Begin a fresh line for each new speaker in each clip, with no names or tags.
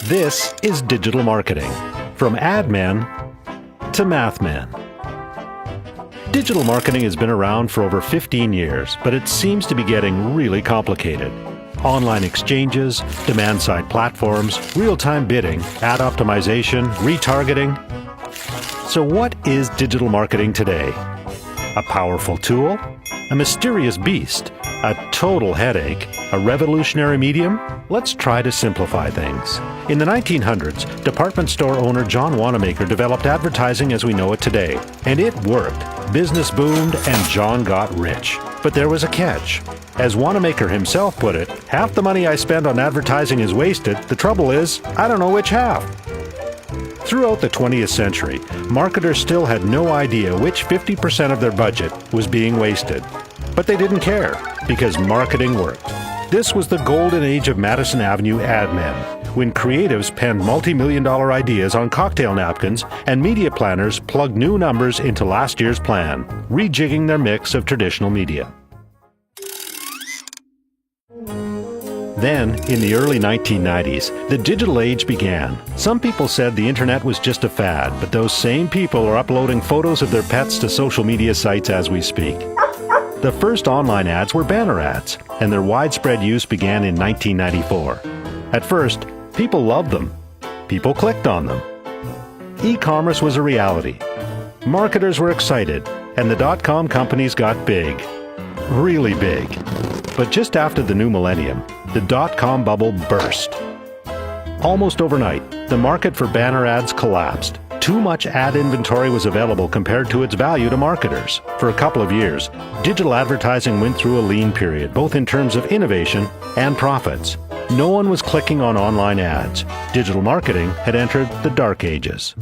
This is digital marketing, from ad men to math men. Digital marketing has been around for over 15 years, but it seems to be getting really complicated. Online exchanges, demand-side platforms, real-time bidding, ad optimization, retargeting. So what is digital marketing today? A powerful tool? A mysterious beast? A total headache? A revolutionary medium? Let's try to simplify things. In the 1900s, department store owner John Wanamaker developed advertising as we know it today. And it worked. Business boomed and John got rich. But there was a catch. As Wanamaker himself put it, half the money I spend on advertising is wasted. The trouble is, I don't know which half. Throughout the 20th century, marketers still had no idea which 50% of their budget was being wasted. But they didn't care, because marketing worked. This was the golden age of Madison Avenue ad men, when creatives penned multi-million-dollar ideas on cocktail napkins and media planners plugged new numbers into last year's plan, rejigging their mix of traditional media. Then, in the early 1990s, the digital age began. Some people said the internet was just a fad, but those same people are uploading photos of their pets to social media sites as we speak. The first online ads were banner ads, and their widespread use began in 1994. At first, people loved them. People clicked on them. E-commerce was a reality. Marketers were excited, and the dot-com companies got big. Really big. But just after the new millennium, the dot-com bubble burst. Almost overnight, the market for banner ads collapsed. Too much ad inventory was available compared to its value to marketers. For a couple of years, digital advertising went through a lean period, both in terms of innovation and profits. No one was clicking on online ads. Digital marketing had entered the dark ages.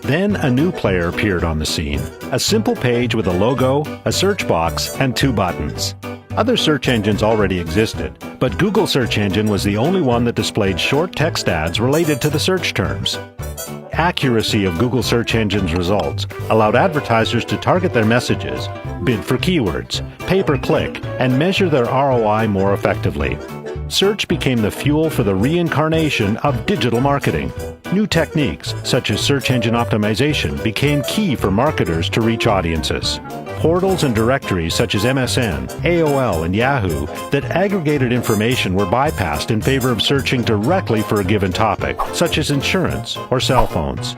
Then a new player appeared on the scene. A simple page with a logo, a search box, and 2 buttons. Other search engines already existed, but Google search engine was the only one that displayed short text ads related to the search terms. Accuracy of Google search engine's results allowed advertisers to target their messages, bid for keywords, pay-per-click, and measure their ROI more effectively. Search became the fuel for the reincarnation of digital marketing. New techniques, such as search engine optimization, became key for marketers to reach audiences. Portals and directories such as MSN, AOL, and Yahoo that aggregated information were bypassed in favor of searching directly for a given topic, such as insurance or cell phones.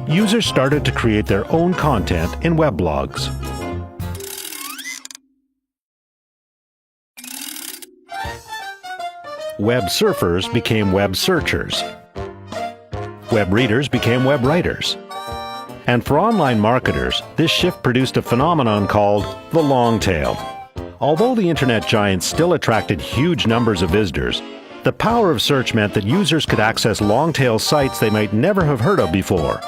Users started to create their own content in weblogs. Web surfers became web searchers. Web readers became web writers. And for online marketers, this shift produced a phenomenon called the long tail. Although the internet giants still attracted huge numbers of visitors, the power of search meant that users could access long-tail sites they might never have heard of before,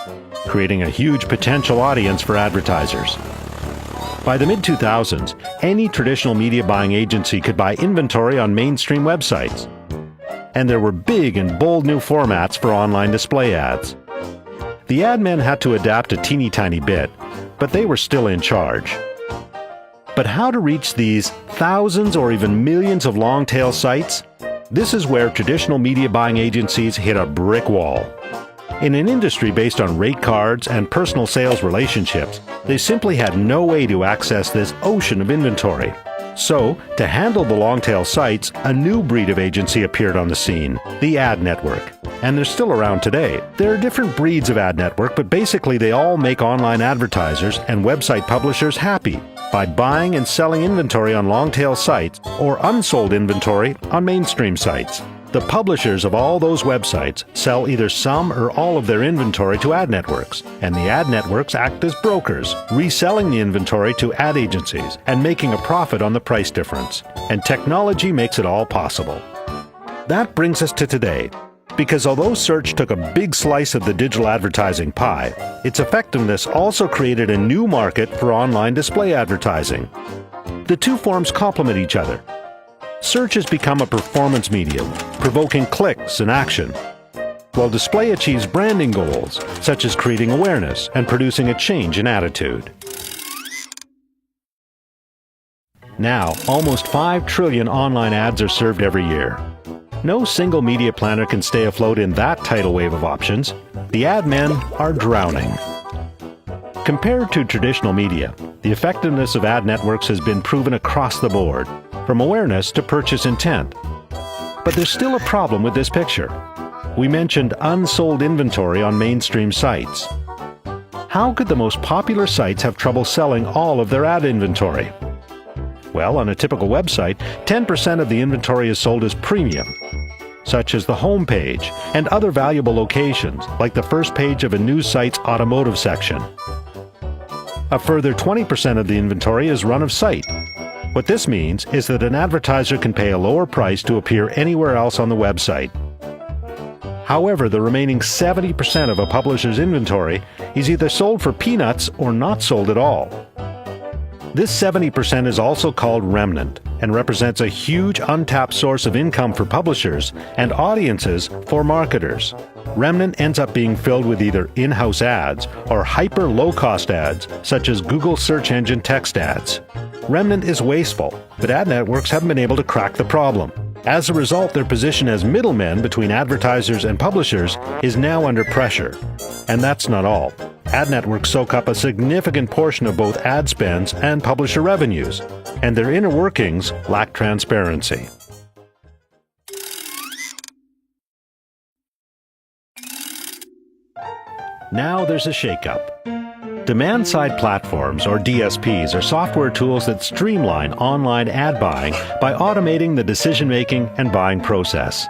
creating a huge potential audience for advertisers. By the mid-2000s, any traditional media buying agency could buy inventory on mainstream websites. And there were big and bold new formats for online display ads. The ad men had to adapt a teeny tiny bit, but they were still in charge. But how to reach these thousands or even millions of long-tail sites? This is where traditional media buying agencies hit a brick wall. In an industry based on rate cards and personal sales relationships, they simply had no way to access this ocean of inventory. So, to handle the long-tail sites, a new breed of agency appeared on the scene, the ad network. And they're still around today. There are different breeds of ad network, but basically they all make online advertisers and website publishers happy by buying and selling inventory on long-tail sites or unsold inventory on mainstream sites. The publishers of all those websites sell either some or all of their inventory to ad networks, and the ad networks act as brokers, reselling the inventory to ad agencies and making a profit on the price difference. And technology makes it all possible. That brings us to today. Because although search took a big slice of the digital advertising pie, its effectiveness also created a new market for online display advertising. The two forms complement each other. Search has become a performance medium, provoking clicks and action, while display achieves branding goals, such as creating awareness and producing a change in attitude. Now, almost 5 trillion online ads are served every year. No single media planner can stay afloat in that tidal wave of options. The ad men are drowning. Compared to traditional media, the effectiveness of ad networks has been proven across the board, from awareness to purchase intent. But there's still a problem with this picture. We mentioned unsold inventory on mainstream sites. How could the most popular sites have trouble selling all of their ad inventory? Well, on a typical website, 10% of the inventory is sold as premium, such as the home page and other valuable locations, like the first page of a news site's automotive section. A further 20% of the inventory is run of site. What this means is that an advertiser can pay a lower price to appear anywhere else on the website. However, the remaining 70% of a publisher's inventory is either sold for peanuts or not sold at all. This 70% is also called remnant and represents a huge untapped source of income for publishers and audiences for marketers. Remnant ends up being filled with either in-house ads or hyper low-cost ads, such as Google search engine text ads. Remnant is wasteful, but ad networks haven't been able to crack the problem. As a result, their position as middlemen between advertisers and publishers is now under pressure. And that's not all. Ad networks soak up a significant portion of both ad spends and publisher revenues, and their inner workings lack transparency. Now there's a shakeup. Demand-side platforms, or DSPs, are software tools that streamline online ad buying by automating the decision-making and buying process.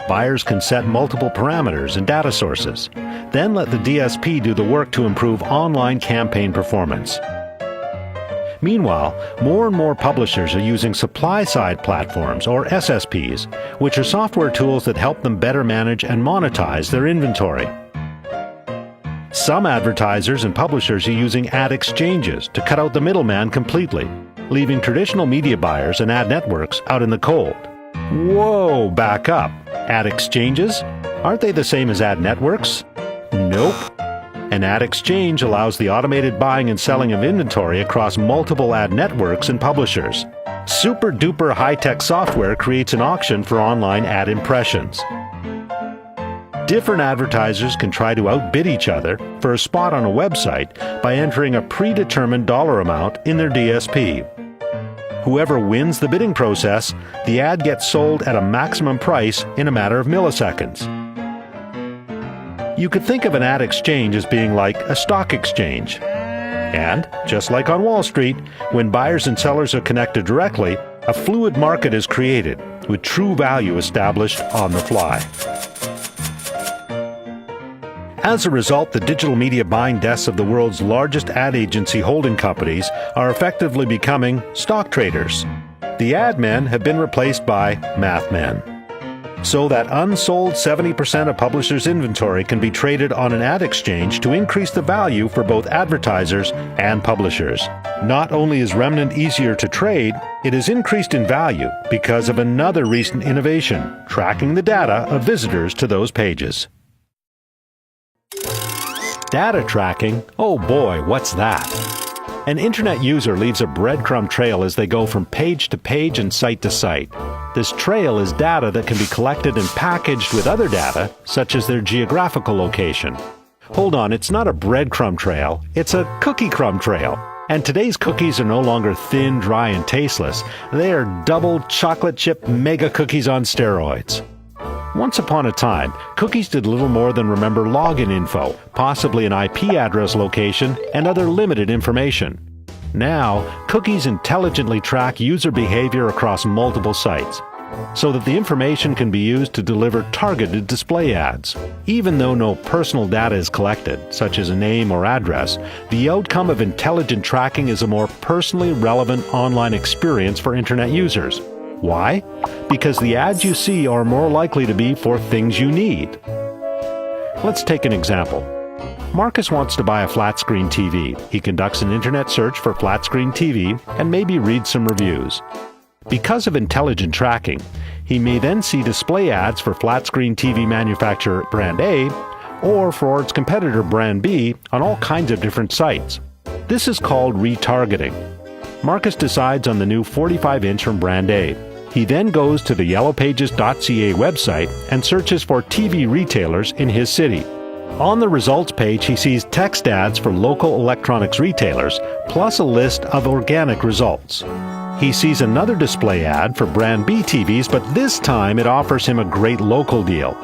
Buyers can set multiple parameters and data sources, then let the DSP do the work to improve online campaign performance. Meanwhile, more and more publishers are using supply-side platforms, or SSPs, which are software tools that help them better manage and monetize their inventory. Some advertisers and publishers are using ad exchanges to cut out the middleman completely, leaving traditional media buyers and ad networks out in the cold. Whoa, back up. Ad exchanges? Aren't they the same as ad networks? Nope. An ad exchange allows the automated buying and selling of inventory across multiple ad networks and publishers. Super-duper high-tech software creates an auction for online ad impressions. Different advertisers can try to outbid each other for a spot on a website by entering a predetermined dollar amount in their DSP. Whoever wins the bidding process, the ad gets sold at a maximum price in a matter of milliseconds. You could think of an ad exchange as being like a stock exchange. And, just like on Wall Street, when buyers and sellers are connected directly, a fluid market is created, with true value established on the fly. As a result, the digital media buying desks of the world's largest ad agency holding companies are effectively becoming stock traders. The ad men have been replaced by math men. So that unsold 70% of publishers' inventory can be traded on an ad exchange to increase the value for both advertisers and publishers. Not only is remnant easier to trade, it is increased in value because of another recent innovation, tracking the data of visitors to those pages. Data tracking? Oh boy, what's that? An internet user leaves a breadcrumb trail as they go from page to page and site to site. This trail is data that can be collected and packaged with other data, such as their geographical location. Hold on, it's not a breadcrumb trail, it's a cookie crumb trail. And today's cookies are no longer thin, dry, and tasteless. They are double chocolate chip mega cookies on steroids. Once upon a time, cookies did little more than remember login info, possibly an IP address location, and other limited information. Now, cookies intelligently track user behavior across multiple sites, so that the information can be used to deliver targeted display ads. Even though no personal data is collected, such as a name or address, the outcome of intelligent tracking is a more personally relevant online experience for Internet users. Why? Because the ads you see are more likely to be for things you need. Let's take an example. Marcus wants to buy a flat-screen TV. He conducts an internet search for flat-screen TV and maybe reads some reviews. Because of intelligent tracking, he may then see display ads for flat-screen TV manufacturer Brand A or for its competitor Brand B on all kinds of different sites. This is called retargeting. Marcus decides on the new 45-inch from Brand A. He then goes to the yellowpages.ca website and searches for TV retailers in his city. On the results page, he sees text ads for local electronics retailers, plus a list of organic results. He sees another display ad for Brand B TVs, but this time it offers him a great local deal.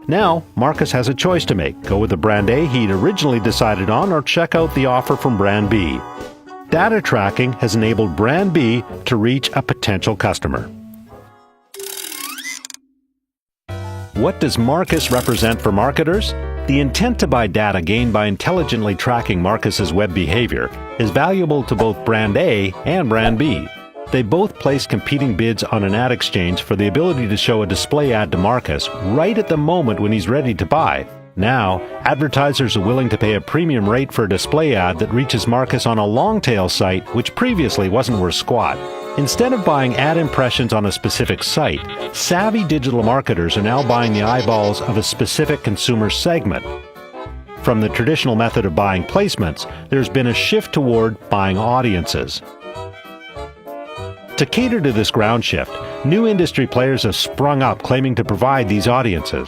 Now, Marcus has a choice to make: go with the Brand A he'd originally decided on, or check out the offer from Brand B. Data tracking has enabled Brand B to reach a potential customer. What does Marcus represent for marketers? The intent to buy data gained by intelligently tracking Marcus's web behavior is valuable to both Brand A and Brand B. They both place competing bids on an ad exchange for the ability to show a display ad to Marcus right at the moment when he's ready to buy. Now, advertisers are willing to pay a premium rate for a display ad that reaches Marcus on a long-tail site which previously wasn't worth squat. Instead of buying ad impressions on a specific site, savvy digital marketers are now buying the eyeballs of a specific consumer segment. From the traditional method of buying placements, there's been a shift toward buying audiences. To cater to this ground shift, new industry players have sprung up claiming to provide these audiences.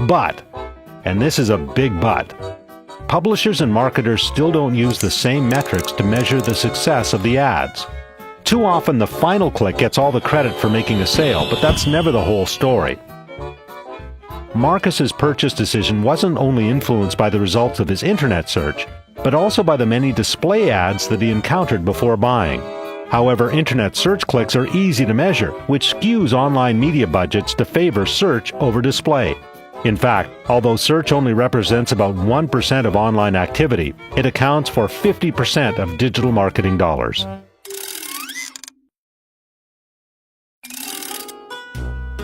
But, and this is a big but, publishers and marketers still don't use the same metrics to measure the success of the ads. Too often the final click gets all the credit for making a sale, but that's never the whole story. Marcus's purchase decision wasn't only influenced by the results of his internet search, but also by the many display ads that he encountered before buying. However, internet search clicks are easy to measure, which skews online media budgets to favor search over display. In fact, although search only represents about 1% of online activity, it accounts for 50% of digital marketing dollars.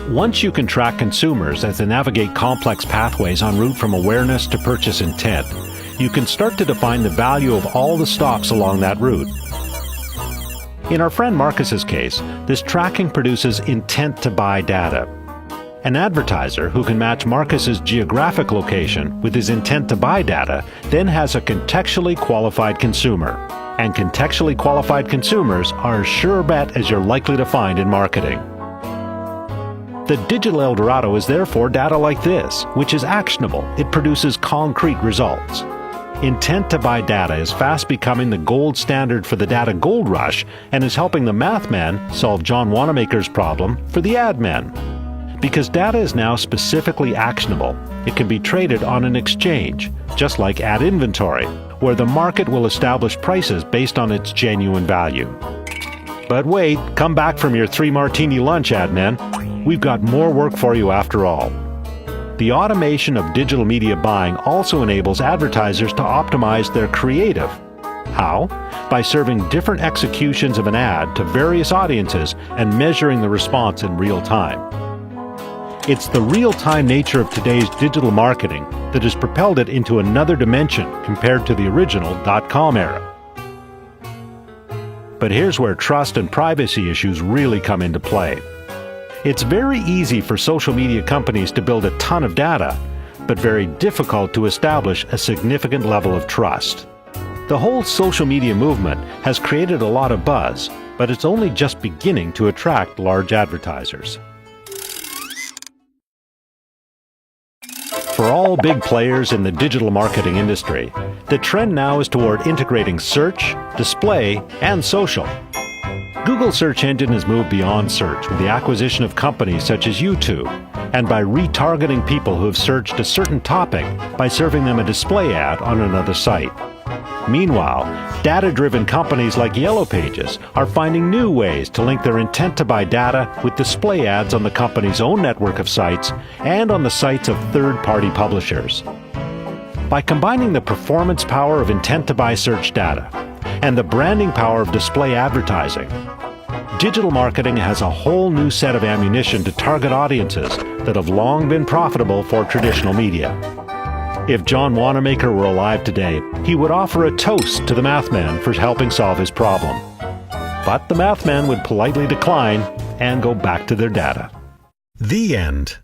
Once you can track consumers as they navigate complex pathways en route from awareness to purchase intent, you can start to define the value of all the stops along that route. In our friend Marcus's case, this tracking produces intent-to-buy data. An advertiser who can match Marcus's geographic location with his intent-to-buy data then has a contextually qualified consumer. And contextually qualified consumers are as sure a bet as you're likely to find in marketing. The digital Eldorado is therefore data like this, which is actionable. It produces concrete results. Intent-to-buy data is fast becoming the gold standard for the data gold rush and is helping the math man solve John Wanamaker's problem for the ad men. Because data is now specifically actionable, it can be traded on an exchange, just like ad inventory, where the market will establish prices based on its genuine value. But wait, come back from your 3-martini lunch, ad men. We've got more work for you after all. The automation of digital media buying also enables advertisers to optimize their creative. How? By serving different executions of an ad to various audiences and measuring the response in real time. It's the real-time nature of today's digital marketing that has propelled it into another dimension compared to the original .com era. But here's where trust and privacy issues really come into play. It's very easy for social media companies to build a ton of data, but very difficult to establish a significant level of trust. The whole social media movement has created a lot of buzz, but it's only just beginning to attract large advertisers. For all big players in the digital marketing industry, the trend now is toward integrating search, display, and social. Google's search engine has moved beyond search with the acquisition of companies such as YouTube, and by retargeting people who have searched a certain topic by serving them a display ad on another site. Meanwhile, data-driven companies like Yellow Pages are finding new ways to link their intent-to-buy data with display ads on the company's own network of sites and on the sites of third-party publishers. By combining the performance power of intent-to-buy search data and the branding power of display advertising, digital marketing has a whole new set of ammunition to target audiences that have long been profitable for traditional media. If John Wanamaker were alive today, he would offer a toast to the math man for helping solve his problem. But the math man would politely decline and go back to their data. The end.